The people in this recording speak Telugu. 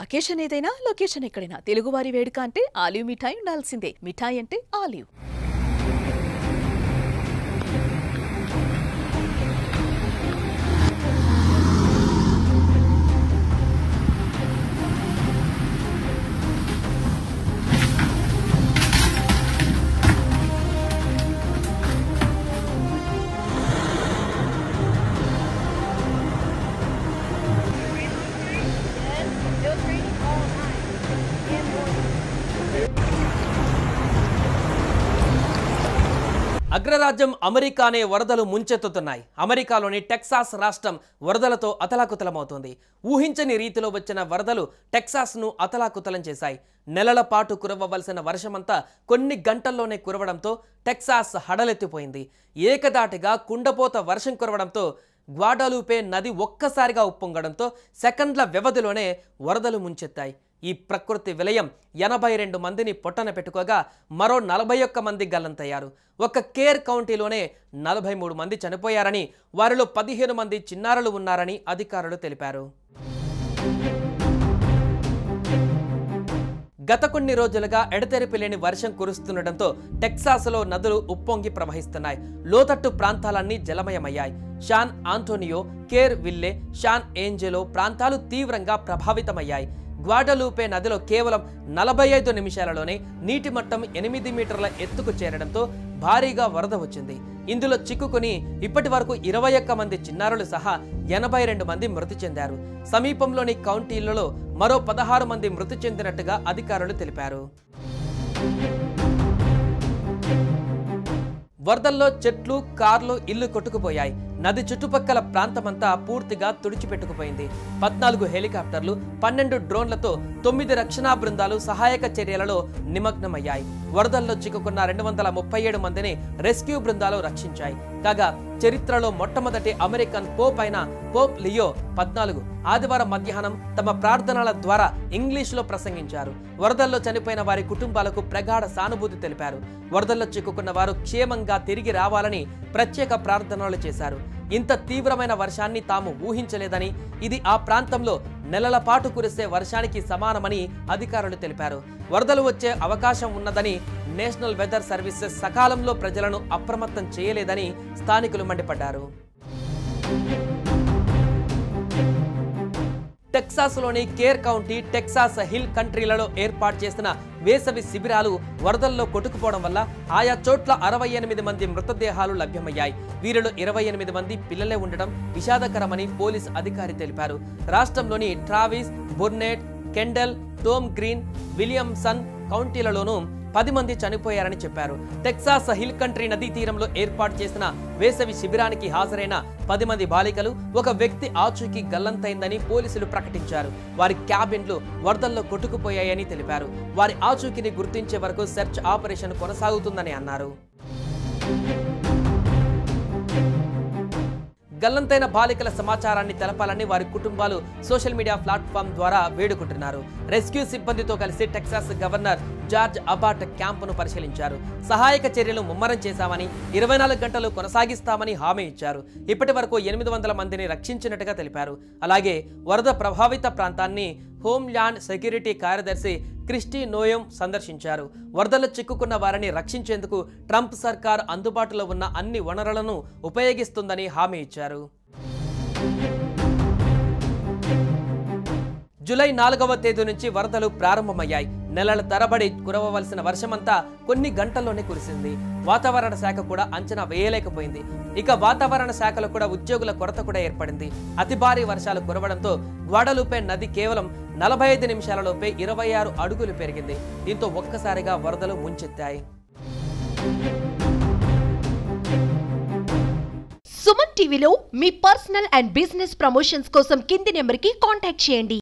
అకేషన్ ఏదైనా లొకేషన్ ఎక్కడైనా తెలుగువారి వేడుక అంటే ఆలివ్ మిఠాయి ఉండాల్సిందే. మిఠాయి అంటే ఆలివ్. అగ్రరాజ్యం అమెరికానే వరదలు ముంచెత్తుతున్నాయి. అమెరికాలోని టెక్సాస్ రాష్ట్రం వరదలతో అతలాకుతలమవుతోంది. ఊహించని రీతిలో వచ్చిన వరదలు టెక్సాస్ను అతలాకుతలం చేశాయి. నెలల పాటు కురవవలసిన వర్షమంతా కొన్ని గంటల్లోనే కురవడంతో టెక్సాస్ హడలెత్తిపోయింది. ఏకదాటిగా కుండపోత వర్షం కురవడంతో గ్వాడలూపే నది ఒక్కసారిగా ఉప్పొంగడంతో సెకండ్ల వ్యవధిలోనే వరదలు ముంచెత్తాయి. ఈ ప్రకృతి విలయం 82 మందిని పొట్టన పెట్టుకోగా మరో 41 మంది గల్లంతయ్యారు. ఒక కేర్ కౌంటీలోనే 43 మంది చనిపోయారని, వారిలో 15 మంది చిన్నారులు ఉన్నారని అధికారులు తెలిపారు. గత కొన్ని రోజులుగా ఎడతెరిపి లేని వర్షం కురుస్తుండటంతో టెక్సాస్లో నదులు ఉప్పొంగి ప్రవహిస్తున్నాయి. లోతట్టు ప్రాంతాలన్నీ జలమయమయ్యాయి. San Antonio, Kerrville, San Angelo ప్రాంతాలు తీవ్రంగా ప్రభావితమయ్యాయి. గ్వాడలూపే నదిలో కేవలం 45 నిమిషాలలోనే నీటి మట్టం 8 మీటర్ల ఎత్తుకు చేరడంతో భారీగా వరద వచ్చింది. ఇందులో చిక్కుకుని ఇప్పటి వరకు 21 మంది చిన్నారులు సహా 82 మంది మృతి చెందారు. సమీపంలోని కౌంటీలలో మరో 16 మంది మృతి చెందినట్టుగా అధికారులు తెలిపారు. వరదల్లో చెట్లు, కార్లు, ఇల్లు కొట్టుకుపోయాయి. నది చుట్టుపక్కల ప్రాంతమంతా పూర్తిగా తుడిచిపెట్టుకుపోయింది. 14 హెలికాప్టర్లు, 12 డ్రోన్లతో 9 రక్షణా బృందాలు సహాయక చర్యలలో నిమగ్నమయ్యాయి. వరదల్లో చిక్కుకున్న 237 మందిని రెస్క్యూ బృందాలు రక్షించాయి. కాగా చరిత్రలో మొట్టమొదటి అమెరికన్ పోప్ అయిన పోప్ లియో 14 ఆదివారం మధ్యాహ్నం తమ ప్రార్థనల ద్వారా ఇంగ్లీష్లో ప్రసంగించారు. వరదల్లో చనిపోయిన వారి కుటుంబాలకు ప్రగాఢ సానుభూతి తెలిపారు. వరదల్లో చిక్కుకున్న వారు క్షేమంగా తిరిగి రావాలని ప్రత్యేక ప్రార్థనలు చేశారు. ఇంత తీవ్రమైన వర్షాన్ని తాము ఊహించలేదని, ఇది ఆ ప్రాంతంలో నెలల పాటు కురిసే వర్షానికి సమానమని అధికారులు తెలిపారు. వరదలు వచ్చే అవకాశం ఉన్నదని, నేషనల్ వెదర్ సర్వీసెస్ సకాలంలో ప్రజలను అప్రమత్తం చేయలేదని స్థానికులు మండిపడ్డారు. టెక్సాస్లోని కేర్ కౌంటీ, టెక్సాస్ హిల్ కంట్రీలలో ఏర్పాటు చేసిన వేసవి శిబిరాలు వరదల్లో కొట్టుకుపోవడం వల్ల ఆయా చోట్ల 68 మంది మృతదేహాలు లభ్యమయ్యాయి. వీరిలో 28 మంది పిల్లలే ఉండడం విషాదకరమని పోలీస్ అధికారి తెలిపారు. రాష్ట్రంలోని Travis, Burnet, Kendall, Tom Green, Williamson కౌంటీలలోనూ 10 మంది చనిపోయారని చెప్పారు. టెక్సాస్ హిల్ కంట్రీ నదీ తీరంలో ఏర్పాటు చేసిన వేసవి శిబిరానికి హాజరైన 10 మంది బాలికలు, ఒక వ్యక్తి ఆచూకీ గల్లంతైందని పోలీసులు ప్రకటించారు. వారి క్యాబిన్లు వరదల్లో కొట్టుకుపోయాయని తెలిపారు. వారి ఆచూకీని గుర్తించే వరకు సెర్చ్ ఆపరేషన్ కొనసాగుతుందని అన్నారు. గల్లంతైన బాలికల సమాచారాన్ని తెలపాలని వారి కుటుంబాలు సోషల్ మీడియా ప్లాట్ఫామ్ ద్వారా వేడుకుంటున్నారు. రెస్క్యూ సిబ్బందితో కలిసి టెక్సాస్ గవర్నర్ జార్జ్ అబాట్ క్యాంపును పరిశీలించారు. సహాయక చర్యలు ముమ్మరం చేశామని, 24 గంటలు కొనసాగిస్తామని హామీ ఇచ్చారు. ఇప్పటి వరకు 800 మందిని రక్షించినట్టుగా తెలిపారు. అలాగే వరద ప్రభావిత ప్రాంతాన్ని హోమ్ల్యాండ్ సెక్యూరిటీ కార్యదర్శి క్రిస్టీ నోయం సందర్శించారు. వరదల్లో చిక్కుకున్న వారిని రక్షించేందుకు ట్రంప్ సర్కార్ అందుబాటులో ఉన్న అన్ని వనరులను ఉపయోగిస్తుందని హామీ ఇచ్చారు. జూలై 4వ తేదీ నుంచి వరదలు ప్రారంభమయ్యాయి. నెలల తరబడి కురవవలసిన వర్షమంతా కొన్ని గంటల్లోనే కురిసింది. వాతావరణ శాఖ కూడా అంచనా వేయలేకపోయింది. ఇక వాతావరణ శాఖలో కూడా ఉద్యోగుల కొరత కూడా ఏర్పడింది. అతి భారీ వర్షాలు కురవడంతో గ్వాడలూపే నది కేవలం 45 నిమిషాలలోపే 26 అడుగులు పెరిగింది. దీంతో ఒక్కసారిగా వరదలు ముంచెత్తాయి. సుమన్ టీవీలో మీ పర్సనల్ అండ్ బిజినెస్ ప్రమోషన్స్ కోసం కింది నెంబర్కి కాంటాక్ట్ చేయండి.